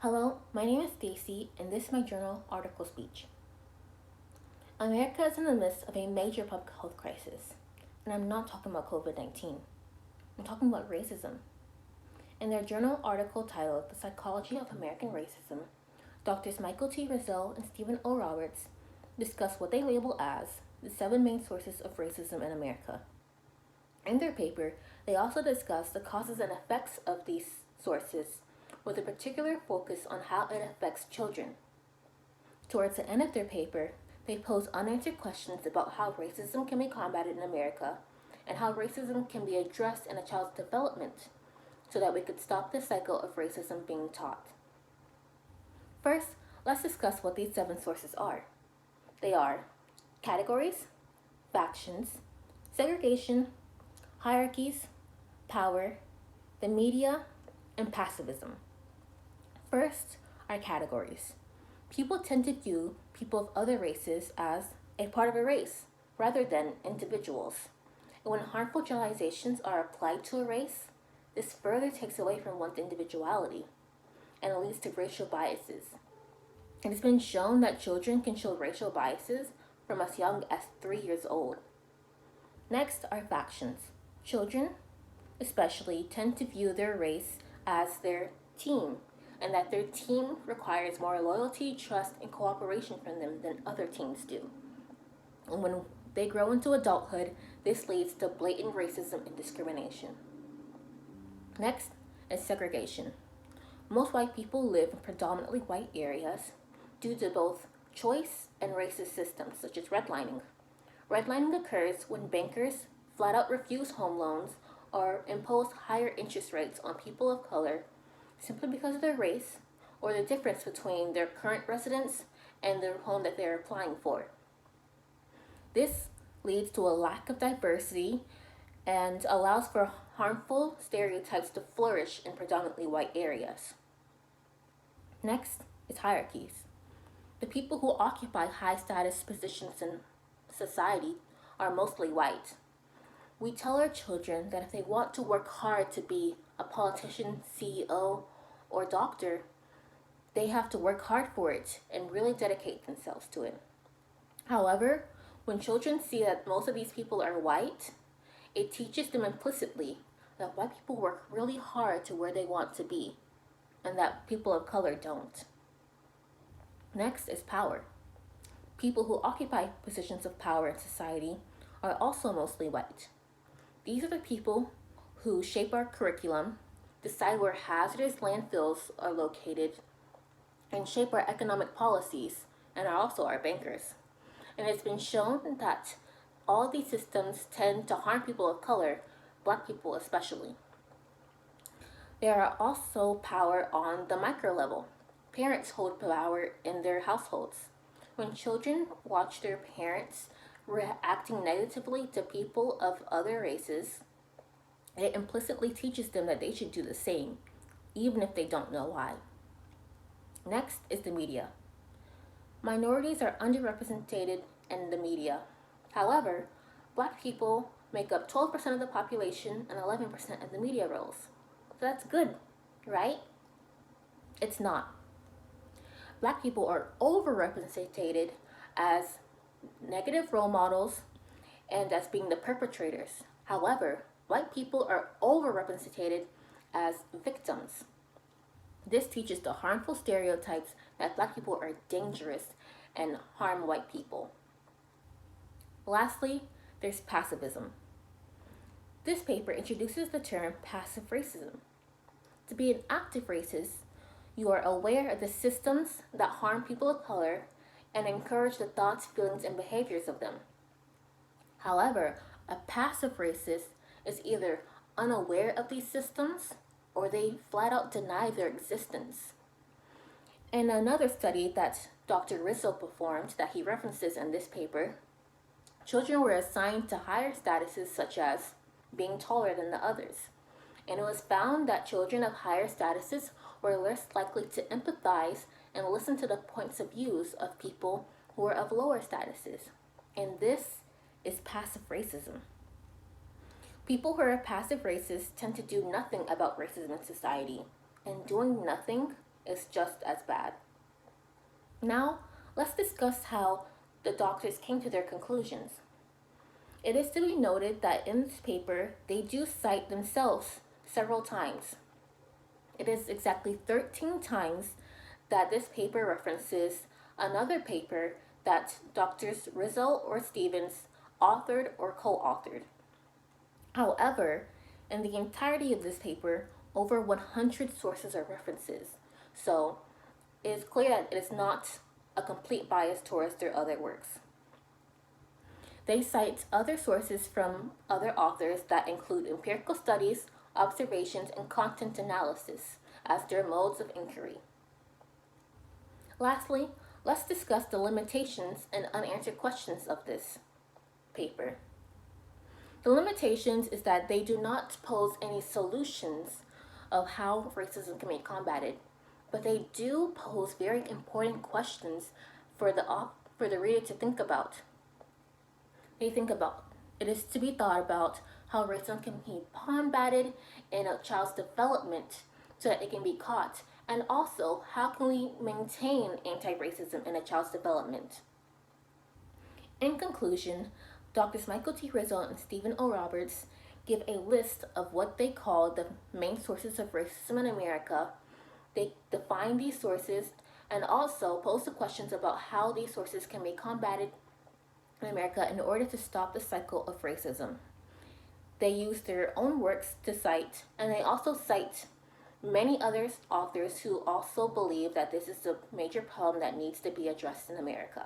Hello, my name is Stacy, and this is my journal article speech. America is in the midst of a major public health crisis, and I'm not talking about COVID 19. I'm talking about racism. In their journal article titled The Psychology of American Racism, Doctors Michael T. Rizzo and Stephen O. Roberts discuss what they label as the 7 main sources of racism in America. In their paper, they also discuss the causes and effects of these sources, with a particular focus on how it affects children. Towards the end of their paper, they pose unanswered questions about how racism can be combated in America and how racism can be addressed in a child's development so that we could stop the cycle of racism being taught. First, let's discuss what these 7 sources are. They are categories, factions, segregation, hierarchies, power, the media, and pacifism. First are categories. People tend to view people of other races as a part of a race rather than individuals. And when harmful generalizations are applied to a race, this further takes away from one's individuality and it leads to racial biases. It has been shown that children can show racial biases from as young as 3 years old. Next are factions. Children, especially, tend to view their race as their team, and that their team requires more loyalty, trust, and cooperation from them than other teams do. And when they grow into adulthood, this leads to blatant racism and discrimination. Next is segregation. Most white people live in predominantly white areas due to both choice and racist systems such as redlining. Redlining occurs when bankers flat out refuse home loans or impose higher interest rates on people of color simply because of their race or the difference between their current residence and the home that they're applying for. This leads to a lack of diversity and allows for harmful stereotypes to flourish in predominantly white areas. Next is hierarchies. The people who occupy high status positions in society are mostly white. We tell our children that if they want to work hard to be a politician, CEO, or doctor, they have to work hard for it and really dedicate themselves to it. However, when children see that most of these people are white, it teaches them implicitly that white people work really hard to where they want to be, and that people of color don't. Next is power. People who occupy positions of power in society are also mostly white. These are the people who shape our curriculum, decide where hazardous landfills are located, and shape our economic policies, and are also our bankers. And it's been shown that all these systems tend to harm people of color, black people especially. There are also power on the micro level. Parents hold power in their households. When children watch their parents reacting negatively to people of other races, it implicitly teaches them that they should do the same, even if they don't know why. Next is the media. Minorities are underrepresented in the media. However, black people make up 12% of the population and 11% of the media roles. So that's good, right? It's not. Black people are overrepresented as negative role models and as being the perpetrators. However, white people are overrepresented as victims. This teaches the harmful stereotypes that black people are dangerous and harm white people. Lastly, there's pacifism. This paper introduces the term passive racism. To be an active racist, you are aware of the systems that harm people of color and encourage the thoughts, feelings, and behaviors of them. However, a passive racist is either unaware of these systems or they flat out deny their existence. In another study that Dr. Rizzo performed that he references in this paper, children were assigned to higher statuses such as being taller than the others. And it was found that children of higher statuses were less likely to empathize and listen to the points of views of people who are of lower statuses. And this is passive racism. People who are passive racists tend to do nothing about racism in society, and doing nothing is just as bad. Now, let's discuss how the doctors came to their conclusions. It is to be noted that in this paper, they do cite themselves several times. It is exactly 13 times that this paper references another paper that Doctors Rizzo or Stevens authored or co-authored. However, in the entirety of this paper, over 100 sources are references. So it is clear that it is not a complete bias towards their other works. They cite other sources from other authors that include empirical studies, observations, and content analysis as their modes of inquiry. Lastly, let's discuss the limitations and unanswered questions of this paper. The limitations is that they do not pose any solutions of how racism can be combated, but they do pose very important questions for the reader to think about. It is to be thought about how racism can be combated in a child's development so that it can be caught, and also how can we maintain anti-racism in a child's development. In conclusion, Doctors Michael T. Rizzo and Stephen O. Roberts give a list of what they call the main sources of racism in America. They define these sources and also pose the questions about how these sources can be combated in America in order to stop the cycle of racism. They use their own works to cite, and they also cite many other authors who also believe that this is a major problem that needs to be addressed in America.